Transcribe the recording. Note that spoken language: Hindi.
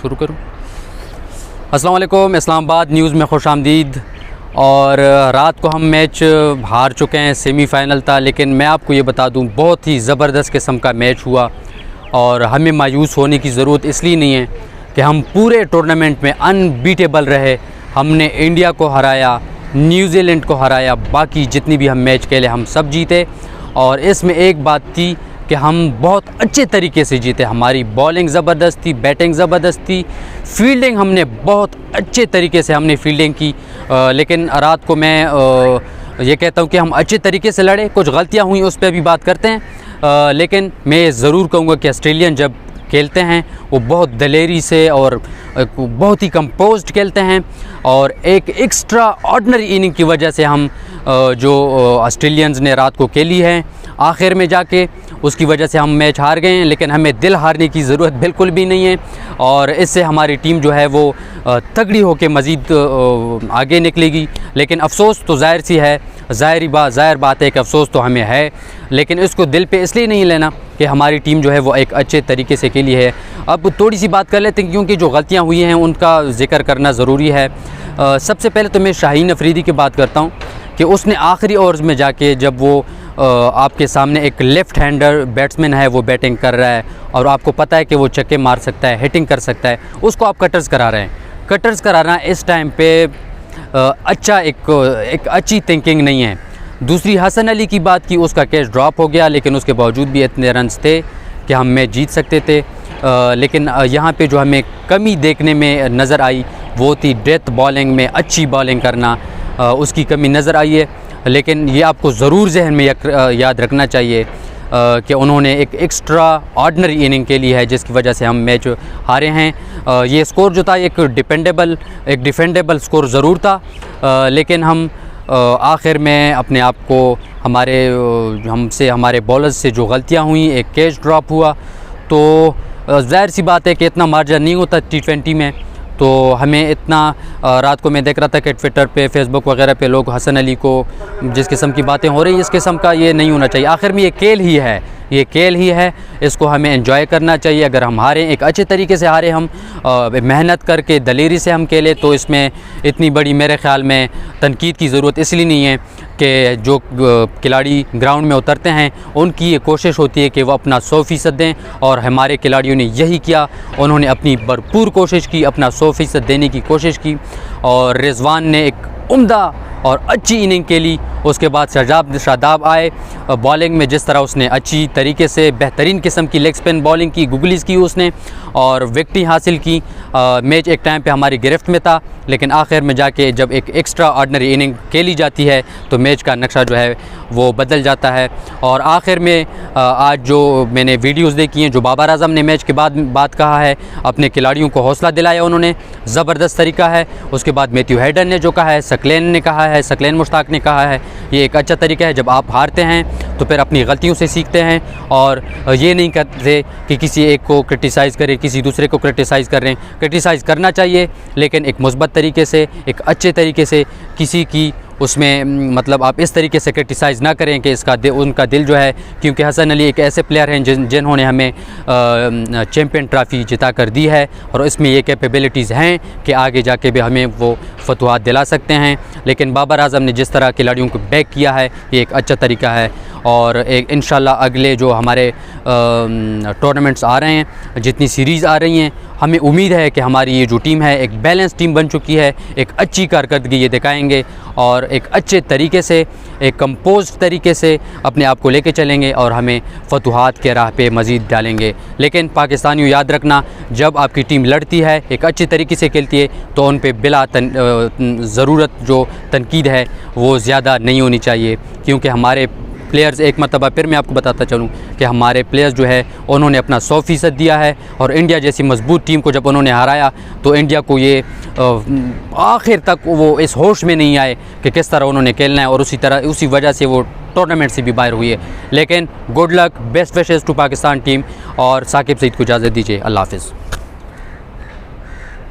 शुरू करूँ। अस्सलाम वालेकुम, इस्लामाबाद न्यूज़ में खुश आमदीद। और रात को हम मैच हार चुके हैं, सेमीफ़ाइनल था, लेकिन मैं आपको ये बता दूं बहुत ही ज़बरदस्त किस्म का मैच हुआ। और हमें मायूस होने की ज़रूरत इसलिए नहीं है कि हम पूरे टूर्नामेंट में अनबीटेबल रहे। हमने इंडिया को हराया, न्यूजीलैंड को हराया, बाकी जितनी भी हम मैच खेले हम सब जीते। और इसमें एक बात थी कि हम बहुत अच्छे तरीके से जीते। हमारी बॉलिंग ज़बरदस्त थी, बैटिंग ज़बरदस्त थी, फील्डिंग हमने बहुत अच्छे तरीके से हमने फील्डिंग की। लेकिन रात को मैं ये कहता हूँ कि हम अच्छे तरीके से लड़े, कुछ गलतियाँ हुई उस पर भी बात करते हैं। लेकिन मैं ज़रूर कहूँगा कि ऑस्ट्रेलियन जब खेलते हैं वो बहुत दलेरी से और बहुत ही कंपोज्ड खेलते हैं। और एक एक्स्ट्रा ऑर्डिनरी इनिंग की वजह से हम जो ऑस्ट्रेलियंस ने रात को खेली है आखिर में जाके, उसकी वजह से हम मैच हार गए हैं। लेकिन हमें दिल हारने की ज़रूरत बिल्कुल भी नहीं है और इससे हमारी टीम जो है वो तगड़ी होकर मज़ीद आगे निकलेगी। लेकिन अफसोस तो ज़ाहिर बात है कि अफसोस तो हमें है, लेकिन इसको दिल पे इसलिए नहीं लेना कि हमारी टीम जो है वो एक अच्छे तरीके से खेली है। अब थोड़ी सी बात कर लेते हैं क्योंकि जो गलतियाँ हुई हैं उनका ज़िक्र करना ज़रूरी है। सबसे पहले तो मैं शाहीन अफरीदी की बात करता हूँ कि उसने आखिरी ओवर्स में जाके, जब वो आपके सामने एक लेफ़्ट हैंडर बैट्समैन है, वो बैटिंग कर रहा है और आपको पता है कि वो छक्के मार सकता है, हिटिंग कर सकता है, उसको आप कटर्स करा रहे हैं। कटर्स कराना इस टाइम पे एक अच्छी थिंकिंग नहीं है। दूसरी, हसन अली की बात की, उसका कैच ड्रॉप हो गया, लेकिन उसके बावजूद भी इतने रन्स थे कि हम मैच जीत सकते थे। लेकिन यहाँ पे जो हमें कमी देखने में नज़र आई वो थी डेथ बॉलिंग में अच्छी बॉलिंग करना, उसकी कमी नज़र आई है। लेकिन ये आपको ज़रूर जहन में याद रखना चाहिए कि उन्होंने एक एक्स्ट्रा ऑर्डिनरी इनिंग के लिए है जिसकी वजह से हम मैच हारे हैं। ये स्कोर जो था एक डिफेंडेबल स्कोर ज़रूर था, लेकिन हम आखिर में अपने आप को हमारे बॉलर्स से जो गलतियां हुई, एक कैच ड्रॉप हुआ, तो ज़ाहिर सी बात है कि इतना मार्जिन नहीं होता T20 में। तो हमें इतना रात को मैं देख रहा था कि ट्विटर पे, फेसबुक वगैरह पे लोग हसन अली को जिस किस्म की बातें हो रही हैं, इस किस्म का ये नहीं होना चाहिए। आखिर में ये खेल ही है, इसको हमें एंजॉय करना चाहिए। अगर हम हारें, एक अच्छे तरीके से हारें, हम मेहनत करके दलेरी से हम खेलें, तो इसमें इतनी बड़ी मेरे ख़्याल में तनकीद की ज़रूरत इसलिए नहीं है कि जो खिलाड़ी ग्राउंड में उतरते हैं उनकी ये कोशिश होती है कि वो अपना 100% दें, और हमारे खिलाड़ियों ने यही किया। उन्होंने अपनी भरपूर कोशिश की, अपना 100% देने की कोशिश की। और रिजवान ने एक उम्दा और अच्छी इनिंग खेली। उसके बाद शादाब आए बॉलिंग में, जिस तरह उसने अच्छी तरीके से बेहतरीन किस्म की लेग स्पिन बॉलिंग की, गुगलीज़ की उसने और विकेट हासिल की। मैच एक टाइम पे हमारी गिरफ्त में था, लेकिन आखिर में जाके जब एक एक्स्ट्रा ऑर्डिनरी इनिंग खेली जाती है तो मैच का नक्शा जो है वो बदल जाता है। और आखिर में आज जो मैंने वीडियोज़ देखी हैं, जो बाबर आज़म ने मैच के बाद बात कहा है, अपने खिलाड़ियों को हौसला दिलाया उन्होंने, ज़बरदस्त तरीका है। उसके बाद मैथ्यू हेडन ने जो कहा है, सकलैन मुश्ताक ने कहा है, ये एक अच्छा तरीका है। जब आप हारते हैं तो फिर अपनी गलतियों से सीखते हैं और ये नहीं करते कि किसी एक को क्रिटिसाइज़ करें, किसी दूसरे को क्रिटिसाइज़ कर रहे हैं। क्रिटिसाइज़ करना चाहिए, लेकिन एक मुस्बत तरीके से, एक अच्छे तरीके से, किसी की उसमें मतलब आप इस तरीके से क्रिटिसाइज़ ना करें कि उनका दिल जो है, क्योंकि हसन अली एक ऐसे प्लेयर हैं जिन्होंने हमें चैम्पियन ट्रॉफ़ी जिता कर दी है और इसमें ये कैपेबिलिटीज़ हैं कि आगे जाके भी हमें वो फतवाहत दिला सकते हैं। लेकिन बाबर आज़म ने जिस तरह खिलाड़ियों को बैक किया है, ये एक अच्छा तरीका है। और एक इंशाल्लाह अगले जो हमारे टूर्नामेंट्स आ रहे हैं, जितनी सीरीज़ आ रही हैं, हमें उम्मीद है कि हमारी ये जो टीम है एक बैलेंस टीम बन चुकी है, एक अच्छी कारकर्दगी ये दिखाएंगे और एक अच्छे तरीके से, एक कंपोज तरीके से अपने आप को लेके चलेंगे और हमें फतवाहत के राह पे मज़ीद डालेंगे। लेकिन पाकिस्तानियों याद रखना, जब आपकी टीम लड़ती है, एक अच्छी तरीके से खेलती है, तो उन पे बिला ज़रूरत जो तनकीद है वो ज़्यादा नहीं होनी चाहिए। क्योंकि हमारे प्लेयर्स, एक मरतबा फिर मैं आपको बताता चलूँ कि हमारे प्लेयर्स जो है उन्होंने अपना 100% दिया है। और इंडिया जैसी मजबूत टीम को जब उन्होंने हराया तो इंडिया को ये आखिर तक वो इस होश में नहीं आए कि किस तरह उन्होंने खेलना है, और उसी वजह से वो टूर्नामेंट से भी बाहर हुई है। लेकिन good luck, best wishes to Pakistan team, और साकिब सईद को इजाज़त दीजिए। अल्लाह हाफ़िज़।